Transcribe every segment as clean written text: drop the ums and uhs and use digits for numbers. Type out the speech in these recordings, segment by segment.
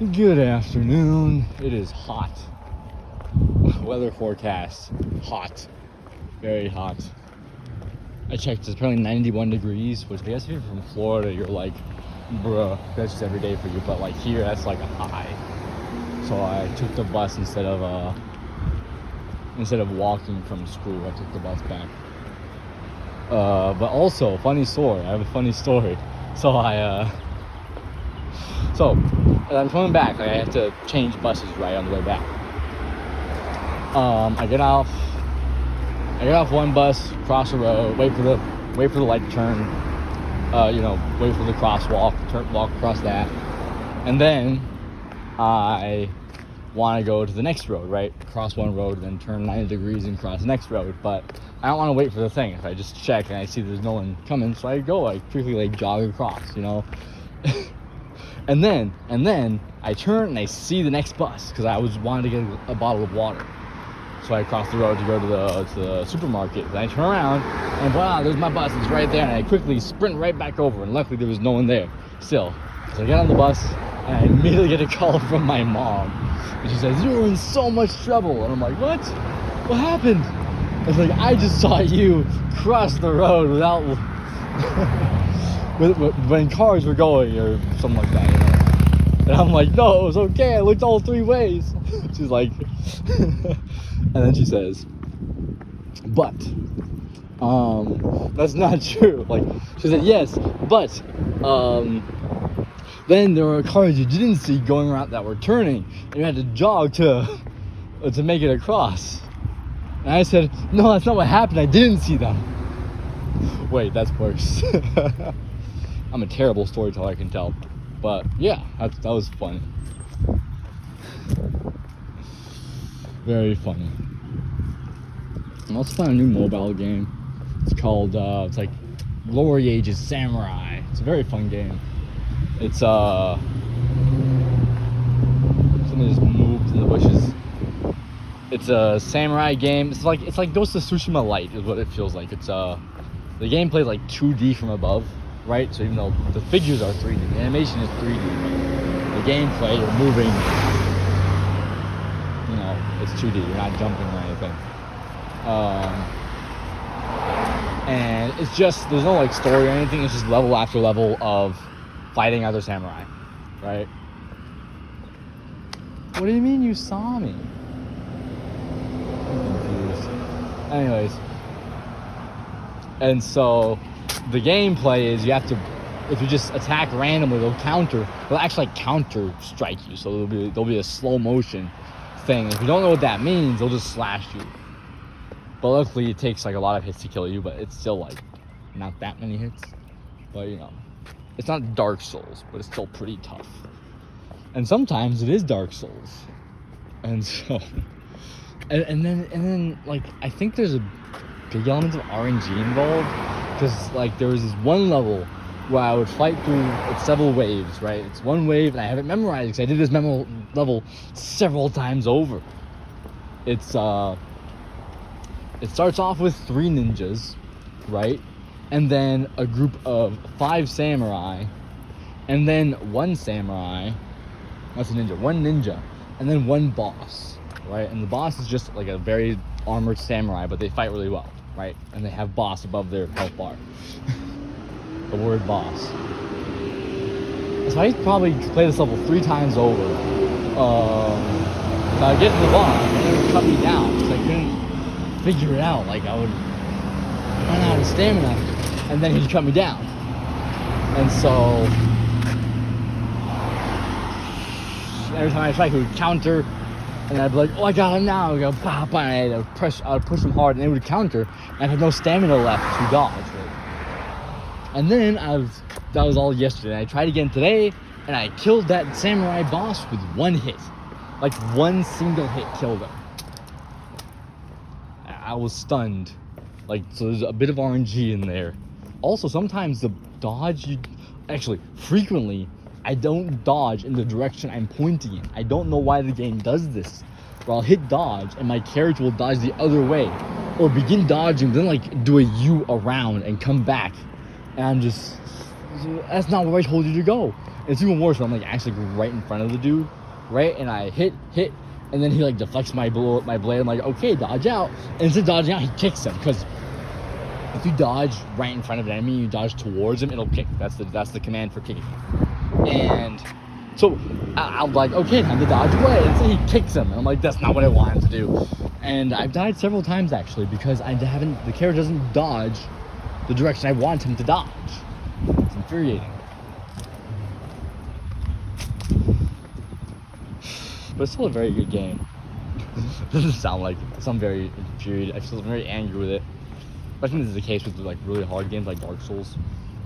Good afternoon. It is hot. Weather forecast, hot. Very hot. I checked, it's apparently 91 degrees, which I guess if you're from Florida, you're like, bruh, that's just every day for you. But like here, that's like a high. So I took the bus instead of walking from school. I took the bus back. But also, funny story. I have a funny story. So as I'm coming back, like, I have to change buses right on the way back. I get off one bus, cross the road, wait for the light to turn, wait for the crosswalk, walk across that, and then I want to go to the next road, right? Cross one road, then turn 90 degrees and cross the next road, but I don't want to wait for the thing. If I just check and I see there's no one coming, so I quickly jog across, and then I turn and I see the next bus because I was wanting to get a bottle of water. So I cross the road to go to the supermarket. Then I turn around and wow, there's my bus. It's right there. And I quickly sprint right back over. And luckily there was no one there still. So I get on the bus and I immediately get a call from my mom. And she says, "You're in so much trouble." And I'm like, "What? What happened?" It's like, "I just saw you cross the road without when cars were going or something like that." And I'm like, "No, it was okay. I looked all three ways." She's like, and then she says, "But, that's not true." Like, she said, "Yes, but, then there were cars you didn't see going around that were turning, and you had to jog to make it across." And I said, "No, that's not what happened. I didn't see them." Wait, that's worse. I'm a terrible storyteller, I can tell. But yeah, that was funny. Very funny. I'm also playing a new mobile game. It's called, it's like Glory Ages Samurai. It's a very fun game. It's, something just moved in the bushes. It's a samurai game. It's like Ghost of Tsushima Light is what it feels like. It's, the gameplay is like 2D from above, right? So even though the figures are 3D, the animation is 3D, the gameplay, you're moving, it's 2D, you're not jumping or anything. And it's just, there's no story or anything, it's just level after level of fighting other samurai, right? What do you mean you saw me? I'm confused. Anyways, and so the gameplay is you have to, if you just attack randomly, they'll actually counter strike you, so there'll be a slow motion thing. If you don't know what that means, they'll just slash you. But luckily it takes a lot of hits to kill you, but it's still not that many hits. But it's not Dark Souls, but it's still pretty tough. And sometimes it is Dark Souls. And so and then I think there's a big element of RNG involved, because there was this one level where I would fight through several waves, right? It's one wave, and I have it memorized because I did this level several times over. It starts off with 3 ninjas, right? And then a group of 5 samurai, and then 1 samurai, that's a ninja, 1 ninja, and then 1 boss, right? And the boss is just a very armored samurai, but they fight really well, right? And they have boss above their health bar. The word boss. So I probably play this level 3 times over. I get to the boss, and it would cut me down because I couldn't figure it out. I would run out of stamina, and then he'd cut me down. And so every time I tried, he would counter, and I'd be like, "Oh, I got him now!" I go, "Bah, bah," and I would push him hard, and they would counter, and I had no stamina left to dodge. Right? And then that was all yesterday. I tried again today, and I killed that samurai boss with 1 hit. 1 single hit killed him. I was stunned. So there's a bit of RNG in there. Also, sometimes the dodge, frequently, I don't dodge in the direction I'm pointing in. I don't know why the game does this. Where I'll hit dodge, and my character will dodge the other way. Or begin dodging, then do a U around and come back. And I'm just, that's not where I told you to go. It's even worse when I'm like actually right in front of the dude, right? And I hit, and then he like deflects my blade. I'm like, okay, dodge out. And instead of dodging out, he kicks him, because if you dodge right in front of an enemy, you dodge towards him, it'll kick. That's the command for kicking. And so I'm like, okay, time to dodge away. And so he kicks him, and I'm like, that's not what I want him to do. And I've died several times actually, because the character doesn't dodge the direction I want him to dodge. It's infuriating. But it's still a very good game. Doesn't sound like it. I'm very infuriated. I feel very angry with it. But I think this is the case with like really hard games like Dark Souls.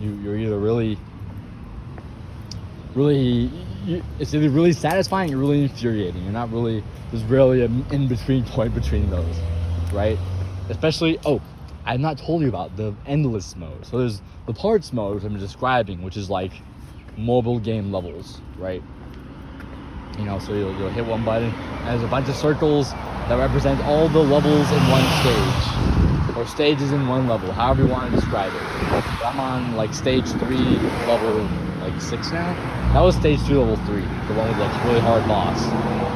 You're either it's either really satisfying or really infuriating. You're not really, there's rarely an in-between point between those, right? Especially, I've not told you about the endless mode. So there's the parts mode, which I'm describing, which is like mobile game levels, right? You know, so you'll hit one button, and there's a bunch of circles that represent all the levels in one stage, or stages in one level, however you want to describe it. I'm on like stage 3, level like 6 now. That was stage 2, level 3, the one with like really hard boss.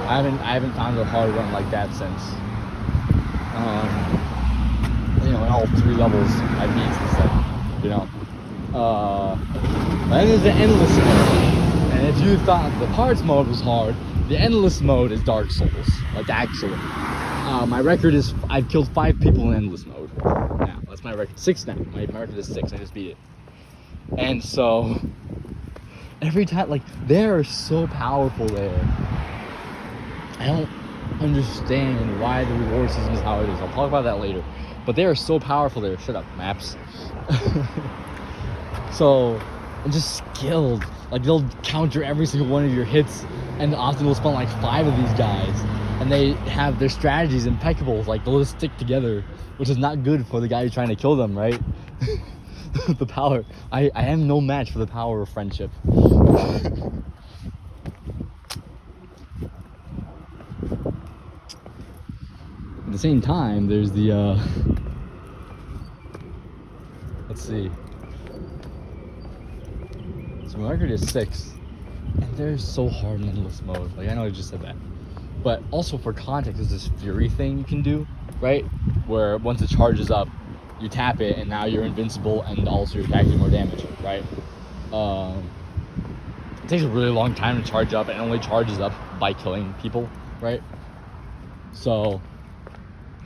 I haven't found a hard one like that since. You know, in all 3 levels I beat this thing, you know. And then there's the endless mode. And if you thought the parts mode was hard, the endless mode is Dark Souls. Like, actually. My record is, I've killed 5 people in endless mode. Now, that's my record. 6 now. My record is 6. I just beat it. And so, every time, like, they are so powerful there. I don't understand why the reward system is how it is. I'll talk about that later. But they are so powerful there. Shut up, maps. So, and just skilled. Like, they'll counter every single one of your hits, and often they'll spawn like 5 of these guys, and they have their strategies impeccable. Like, they'll just stick together, which is not good for the guy who's trying to kill them, right? The power, I am no match for the power of friendship. At the same time, there's the let's see. So my record is 6, and they're so hard in endless mode. Like, I know I just said that, but also for context, there's this fury thing you can do, right? Where once it charges up, you tap it, and now you're invincible, and also you're attacking more damage, right? It takes a really long time to charge up, and it only charges up by killing people, right? So,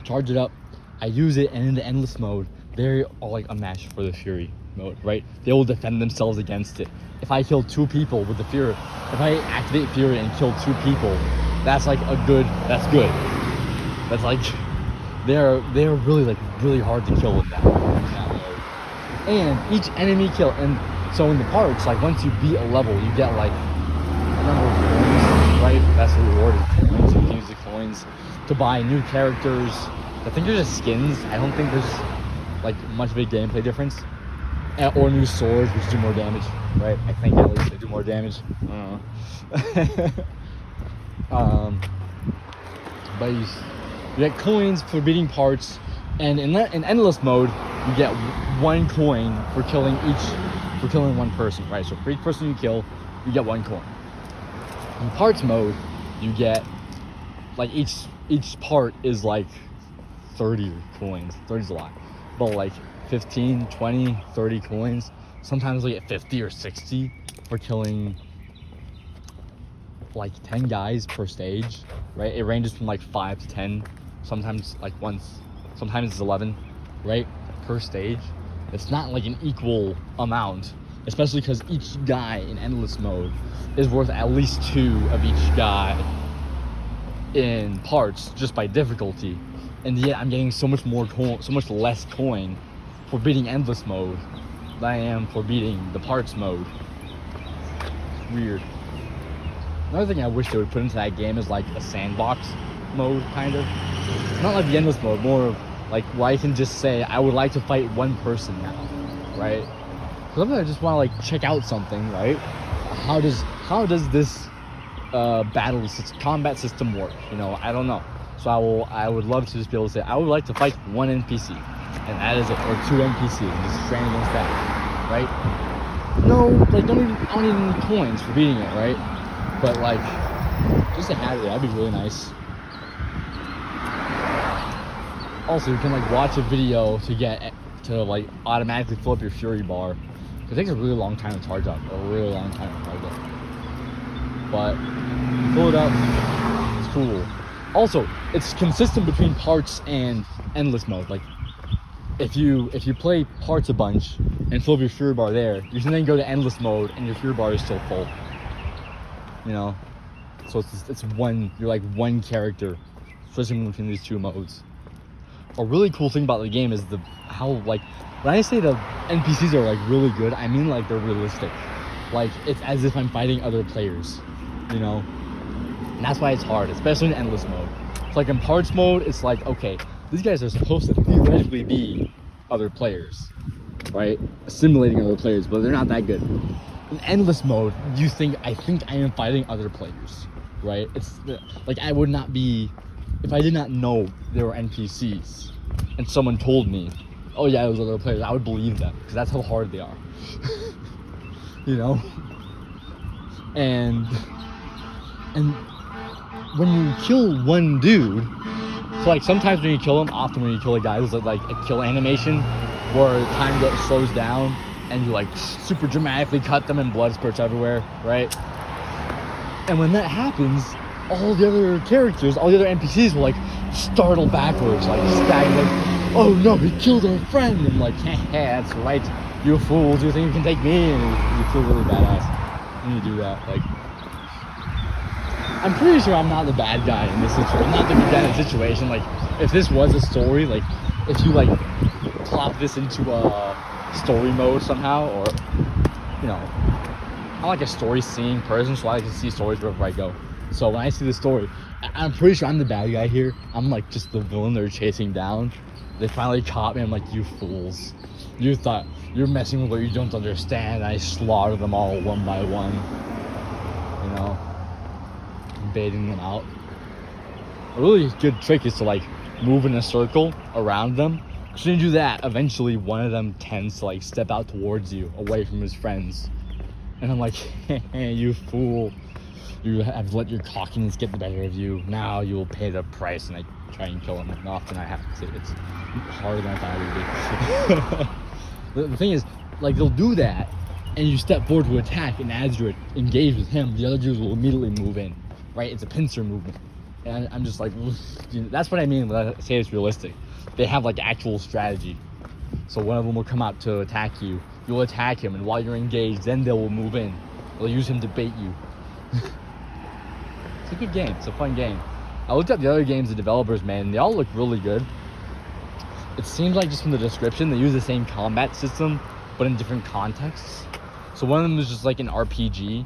charge it up, I use it, and in the endless mode, they're all like a match for the fury mode, right? They will defend themselves against it. If I kill 2 people with the fury, if I activate fury and kill 2 people, that's like that's good. That's like, they're really like really hard to kill in that mode. And each enemy kill, and so in the parts, like once you beat a level, you get like a number of coins, right? That's the reward is coins. You can use the coins to buy new characters. I think they're just skins. I don't think there's like much of a gameplay difference. Or new swords, which do more damage, right? I think at least they do more damage. I don't know. But you get coins for beating parts, and in endless mode, you get 1 coin for killing 1 person, right? So for each person you kill, you get 1 coin. In parts mode, you get like each part is like 30 coins. 30's a lot, but like 15, 20, 30 coins. Sometimes we get 50 or 60 for killing like 10 guys per stage, right? It ranges from like 5 to 10, sometimes like sometimes it's 11, right? Per stage. It's not like an equal amount, especially because each guy in endless mode is worth at least 2 of each guy in parts just by difficulty. And yet I'm getting so much less coin for beating endless mode than I am for beating the parts mode. It's weird. Another thing I wish they would put into that game is like a sandbox mode, kind of. Not like the endless mode, more of like where I can just say I would like to fight 1 person now, right? Sometimes I just want to like check out something, right? How does this combat system work? You know, I don't know. So I would love to just be able to say I would like to fight 1 NPC. And that is it, or 2 NPCs, and just train against that, right? No, like I don't even need coins for beating it, right? But like, just to have it, that'd be really nice. Also, you can like watch a video to like automatically fill up your Fury bar. It takes a really long time to charge up, But you fill it up, it's cool. Also, it's consistent between parts and endless mode. Like, if you play parts a bunch and fill up your Fury bar there, you can then go to endless mode and your Fury bar is still full. You know, so it's you're like one character switching between these two modes. A really cool thing about the game is how like when I say the NPCs are like really good, I mean like they're realistic. Like it's as if I'm fighting other players, you know. And that's why it's hard, especially in endless mode. It's like in parts mode, it's like, okay, these guys are supposed to theoretically be other players, right? Simulating other players, but they're not that good. In endless mode, I think I am fighting other players, right? It's like I would not be, if I did not know there were NPCs and someone told me, oh yeah, those other players, I would believe them because that's how hard they are. You know? And when you kill one dude, so like sometimes when you kill him, often when you kill a guy, there's like a kill animation where time slows down and you like super dramatically cut them and blood spurts everywhere, right? And when that happens, all the other characters, all the other NPCs will like startle backwards, like stagger, like, oh no, he killed our friend, and like, yeah, that's right, you fools, you think you can take me, and you feel really badass when you do that. Like, I'm pretty sure I'm not the bad guy in this situation. I'm not the bad guy in this situation. Like, if this was a story, like, if you like plop this into a story mode somehow, or you know, I'm like a story seeing person, so I like to see stories wherever I go. So when I see the story, I'm pretty sure I'm the bad guy here. I'm like just the villain they're chasing down. They finally caught me. I'm like, you fools. You thought you're messing with what you don't understand. I slaughter them all one by one. You know, baiting them out. A really good trick is to like move in a circle around them. Because when you do that, eventually one of them tends to like step out towards you, away from his friends. And I'm like, hey, you fool. You have let your cockiness get the better of you. Now you will pay the price. And I try and kill him. And often I have to say it's harder than I thought it would be. The thing is, like, they'll do that, and you step forward to attack, and as you're engaged with him, the other dudes will immediately move in, right? It's a pincer movement. And I'm just like, you know, that's what I mean when I say it's realistic. They have, like, actual strategy. So one of them will come out to attack you. You'll attack him, and while you're engaged, then they will move in. They'll use him to bait you. It's a good game. It's a fun game. I looked at the other games the developers made, and they all look really good. It seems like just from the description, they use the same combat system, but in different contexts. So one of them is just like an RPG,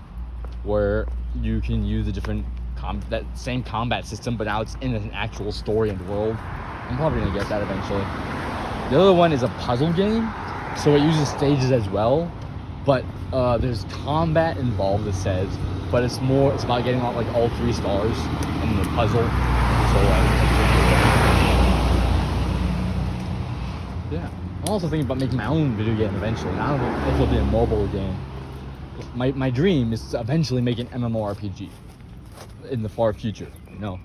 where you can use a different that same combat system, but now it's in an actual story and world. I'm probably gonna get that eventually. The other one is a puzzle game, so it uses stages as well, but there's combat involved, it says, but it's about getting like all 3 stars in the puzzle. So yeah, I'm also thinking about making my own video game eventually. And I don't know if it'll be a mobile game. My dream is to eventually make an MMORPG in the far future, you know.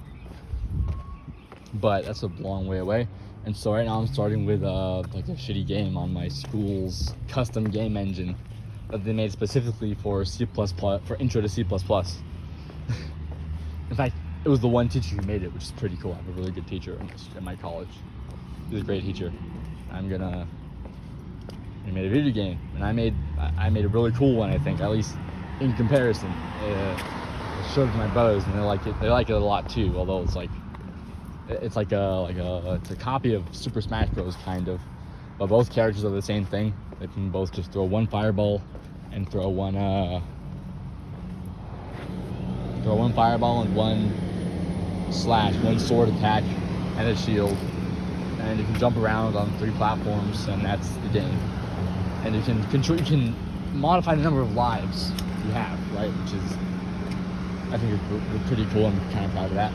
But that's a long way away. And so right now I'm starting with like a shitty game on my school's custom game engine that they made specifically for C++, for Intro to C++. In fact, it was the one teacher who made it, which is pretty cool. I have a really good teacher in my college. He's a great teacher. I made a video game, and I made a really cool one, I think, at least in comparison. I showed it to my brothers, and they like it a lot too, although it's a copy of Super Smash Bros. Kind of, but both characters are the same thing. They can both just throw one fireball and throw one fireball and one slash, one sword attack and a shield. And you can jump around on 3 platforms, and that's the game. And you can modify the number of lives you have, right? Which is, I think, is pretty cool. I'm kind of proud of that.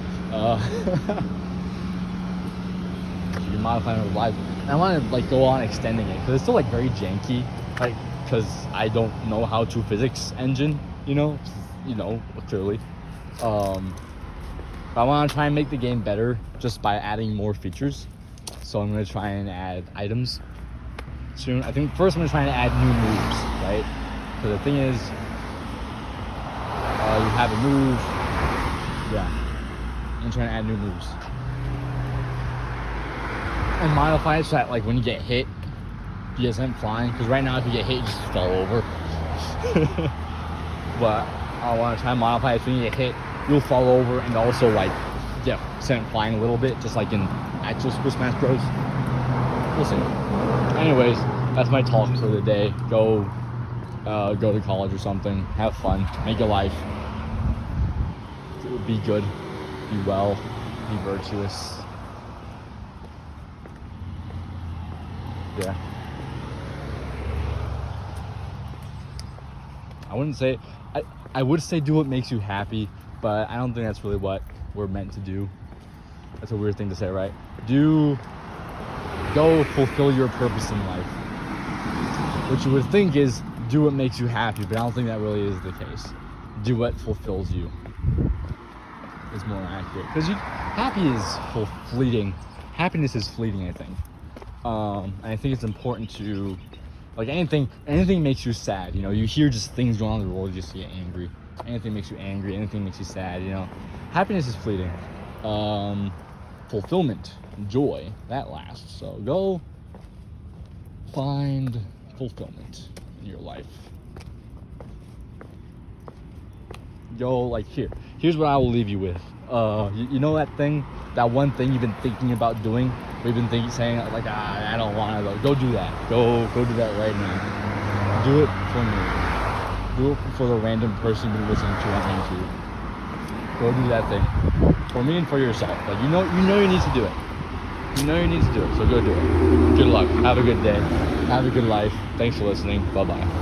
You can modify the number of lives. And I want to like go on extending it because it's still like very janky. Like because I don't know how to physics engine, clearly. But I want to try and make the game better just by adding more features. So I'm going to try and add items soon. I think first I'm going to try and add new moves, right? So the thing is, you have a move. Yeah. I'm trying to add new moves. And modify it so that, like, when you get hit, you just end flying. Because right now, if you get hit, you just fall over. But I want to try and modify it so when you get hit, you'll fall over and also, like, send it flying a little bit, just like in actual Super Smash Bros. We'll see. Anyways, that's my talk for the day. Go to college or something. Have fun. Make a life. Be good. Be well. Be virtuous. Yeah. I would say do what makes you happy, but I don't think that's really what we're meant to do. That's a weird thing to say, right? Go fulfill your purpose in life. What you would think is do what makes you happy, but I don't think that really is the case. Do what fulfills you is more accurate. Because fleeting. Happiness is fleeting, I think. And I think it's important to, like, anything makes you sad. You hear just things going on in the world, you just get angry. Anything makes you angry, anything makes you sad, Happiness is fleeting. Fulfillment, joy, that lasts. So go find fulfillment in your life. Here's what I will leave you with. You know that one thing you've been thinking about doing? We've been saying, like, I don't want to. Go do that. Go do that right now. Do it for me. Do it for the random person you've been listening to on YouTube. Go do that thing for me and for yourself. Like, you know you need to do it. You know you need to do it, so go do it. Good luck. Have a good day. Have a good life. Thanks for listening. Bye-bye.